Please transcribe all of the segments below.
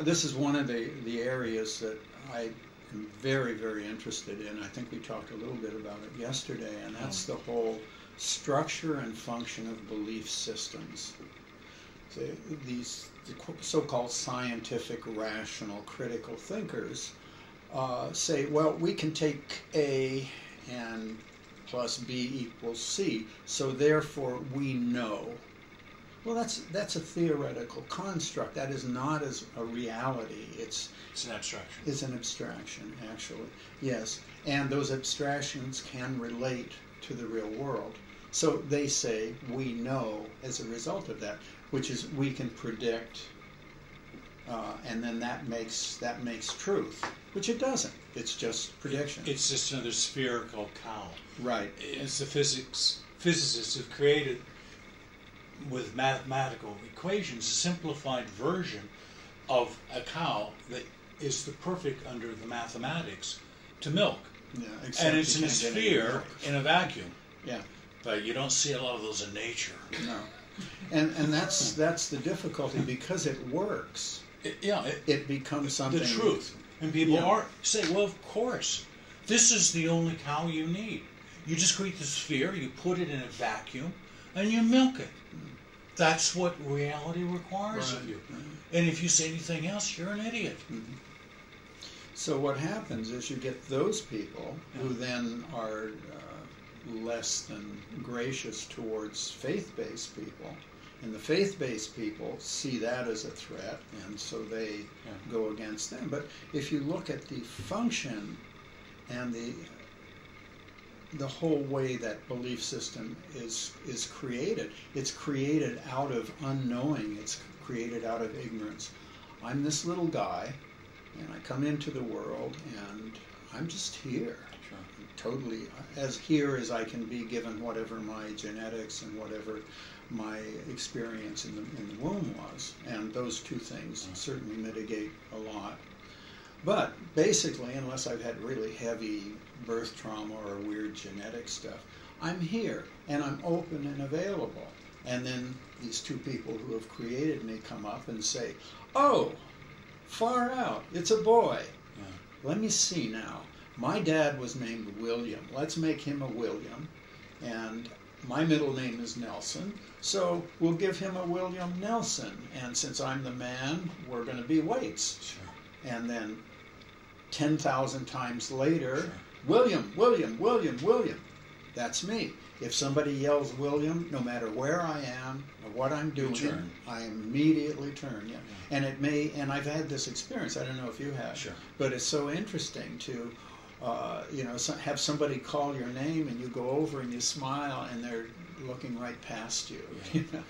this is one of the areas that I am very, very interested in. I think we talked a little bit about it yesterday, and that's the whole structure and function of belief systems. These so-called scientific, rational, critical thinkers say, well, we can take A and plus B equals C, so therefore we know. Well, that's a theoretical construct. That is not as a reality. It's an abstraction. It's an abstraction, actually. Yes, and those abstractions can relate to the real world. So they say we know as a result of that, which is we can predict, and then that makes truth, which it doesn't. It's just prediction. It's just another spherical cow. Right. It's the physicists have created, with mathematical equations, a simplified version of a cow that is the perfect under the mathematics to milk. Yeah, and it's in a sphere in a vacuum. Yeah. But you don't see a lot of those in nature. No. And that's the difficulty, because it works. It becomes something. The truth. And people say, well, of course, this is the only cow you need. You just create the sphere, you put it in a vacuum, and you milk it. That's what reality requires of you. And if you say anything else, you're an idiot. Mm-hmm. So what happens is you get those people who then are less than gracious towards faith-based people. And the faith-based people see that as a threat, and so they go against them. But if you look at the function and the whole way that belief system is created, it's created out of unknowing, it's created out of ignorance. I'm this little guy, and I come into the world, and I'm just here. Sure. Totally as here as I can be, given whatever my genetics and whatever my experience in the womb was. And those two things certainly mitigate a lot. But basically, unless I've had really heavy birth trauma or weird genetic stuff, I'm here, and I'm open and available. And then these two people who have created me come up and say, oh, far out, it's a boy. Let me see now. My dad was named William. Let's make him a William. And my middle name is Nelson, so we'll give him a William Nelson. And since I'm the man, we're going to be weights. Sure. And then 10,000 times later, William, William, William, William. That's me. If somebody yells William, no matter where I am or what I'm doing, I immediately turn. Yeah. And it may, and I've had this experience. I don't know if you have, but it's so interesting to, have somebody call your name and you go over and you smile and they're looking right past you. You know?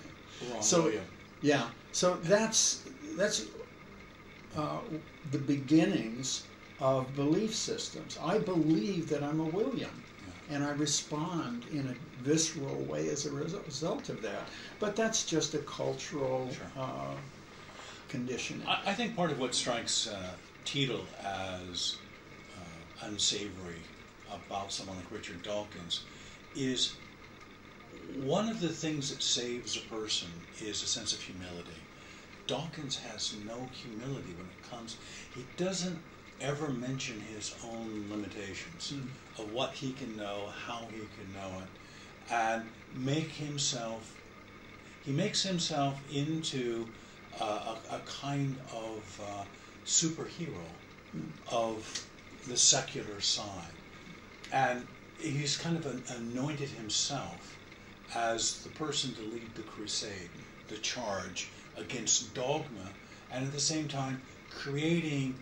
So that's the beginnings of belief systems. I believe that I'm a William, and I respond in a visceral way as a result of that. But that's just a cultural conditioning. I think part of what strikes Teetle as unsavory about someone like Richard Dawkins is one of the things that saves a person is a sense of humility. Dawkins has no humility when it comes. He doesn't ever mention his own limitations of what he can know, how he can know it, and he makes himself into a kind of superhero of the secular side. And he's kind of anointed himself as the person to lead the crusade, the charge against dogma, and at the same time creating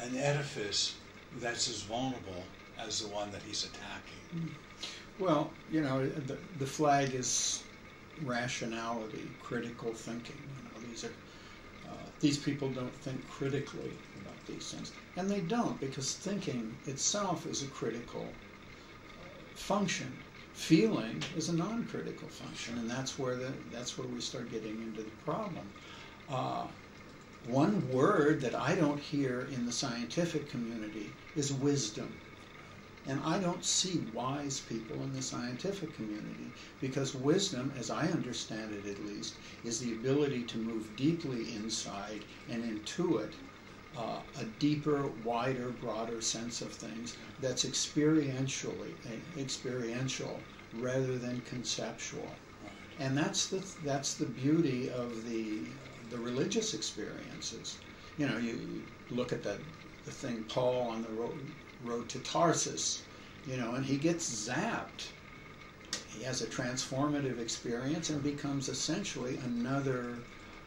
an edifice that's as vulnerable as the one that he's attacking. Well, the flag is rationality, critical thinking. These people don't think critically about these things, and they don't, because thinking itself is a critical function. Feeling is a non-critical function, and that's where we start getting into the problem. One word that I don't hear in the scientific community is wisdom. And I don't see wise people in the scientific community, because wisdom, as I understand it at least, is the ability to move deeply inside and intuit a deeper, wider, broader sense of things that's experiential rather than conceptual. And that's the beauty of the religious experiences. You know, you look at the thing Paul on the road to Tarsus, you know, and he gets zapped. He has a transformative experience and becomes essentially another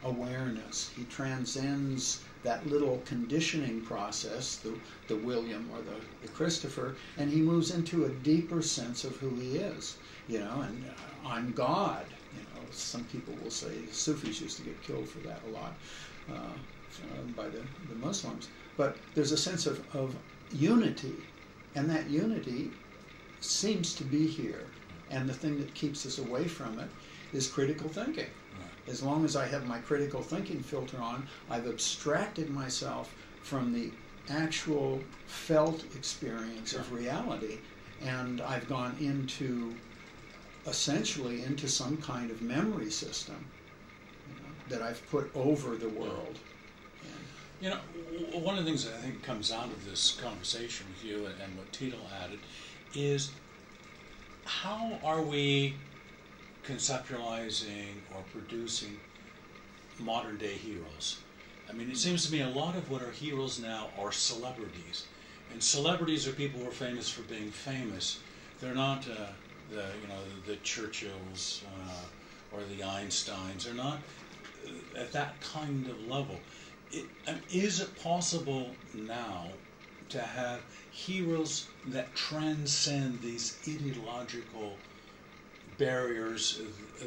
awareness. He transcends that little conditioning process, the William or the Christopher, and he moves into a deeper sense of who he is. You know, and I'm God. You know, some people will say Sufis used to get killed for that a lot by the Muslims. But there's a sense of unity, and that unity seems to be here. And the thing that keeps us away from it is critical thinking. As long as I have my critical thinking filter on, I've abstracted myself from the actual felt experience of reality, and I've gone essentially into some kind of memory system, you know, that I've put over the world. You know, one of the things that I think comes out of this conversation with you and what Tito added is, how are we conceptualizing or producing modern day heroes? I mean, it seems to me a lot of what are heroes now are celebrities, and celebrities are people who are famous for being famous. They're not the Churchills or the Einsteins. They're not at that kind of level. Is it possible now to have heroes that transcend these ideological barriers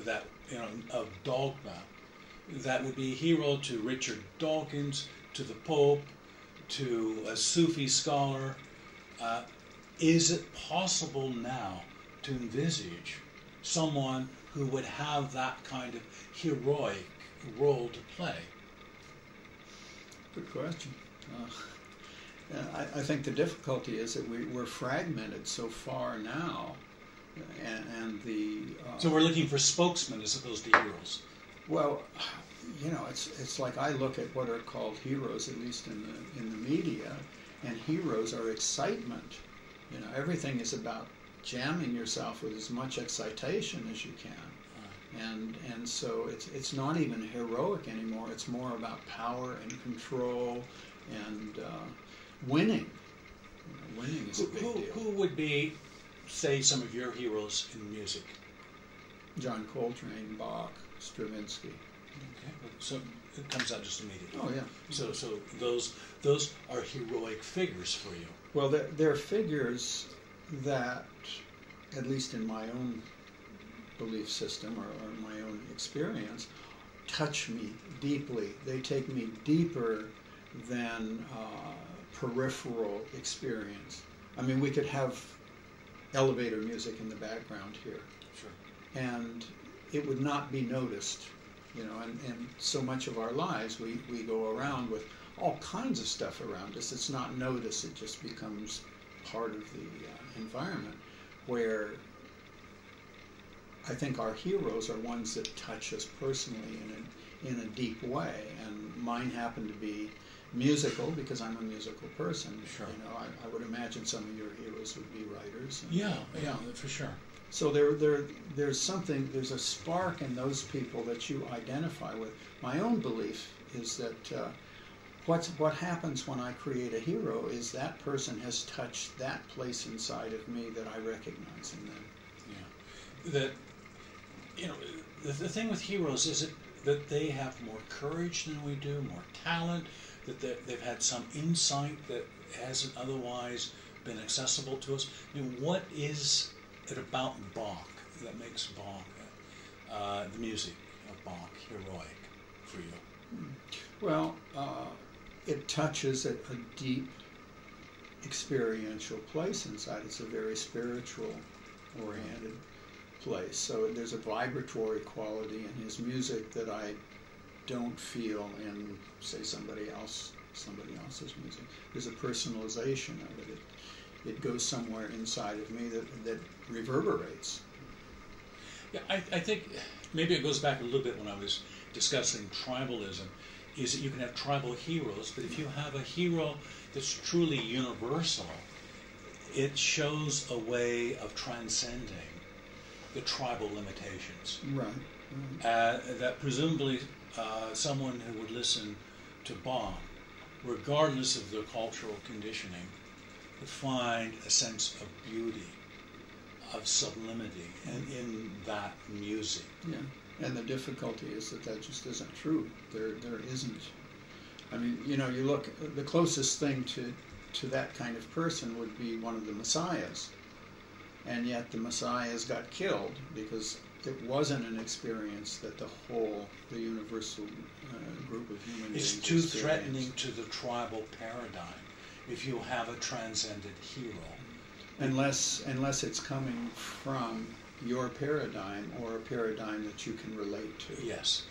that, you know, of dogma, that would be a hero to Richard Dawkins, to the Pope, to a Sufi scholar? Is it possible now to envisage someone who would have that kind of heroic role to play? Good question. I think the difficulty is that we're fragmented so far now, and the so we're looking for spokesmen as opposed to heroes. Well, you know, it's like I look at what are called heroes, at least in the media, and heroes are excitement. You know, everything is about jamming yourself with as much excitation as you can, and so it's not even heroic anymore. It's more about power and control and winning. You know, winning is a big deal. Who would be, say, some of your heroes in music? John Coltrane, Bach, Stravinsky. Okay, so it comes out just immediately. Oh yeah. So those are heroic figures for you. Well, they're figures that, at least in my own belief system or my own experience, touch me deeply. They take me deeper than peripheral experience. I mean, we could have elevator music in the background here. Sure. And it would not be noticed, you know, and so much of our lives we go around with all kinds of stuff around us. It's not noticed, it just becomes part of the environment, where I think our heroes are ones that touch us personally in a deep way, and mine happen to be musical because I'm a musical person. Sure. You know, I would imagine some of your heroes would be writers. Yeah, for sure. So there's a spark in those people that you identify with. My own belief is that what happens when I create a hero is that person has touched that place inside of me that I recognize in them. Yeah. That, you know, the thing with heroes is that they have more courage than we do, more talent, that they've had some insight that hasn't otherwise been accessible to us. I mean, what is it about Bach that makes Bach, the music of Bach, heroic for you? Well, it touches a deep experiential place inside. It's a very spiritual oriented place. So there's a vibratory quality in his music that I don't feel in, say, somebody else's music. There's a personalization of it. it goes somewhere inside of me that reverberates. Yeah, I think maybe it goes back a little bit when I was discussing tribalism, is that you can have tribal heroes, but if you have a hero that's truly universal, it shows a way of transcending the tribal limitations. Right. That presumably someone who would listen to Bach, regardless of their cultural conditioning, would find a sense of beauty, of sublimity in that music. Yeah, and the difficulty is that just isn't true. There isn't. I mean, you know, you look, the closest thing to that kind of person would be one of the messiahs, and yet the messiahs got killed because it wasn't an experience that the universal group of human beings It's too experienced. threatening to the tribal paradigm if you have a transcendent hero. Unless it's coming from your paradigm or a paradigm that you can relate to. Yes.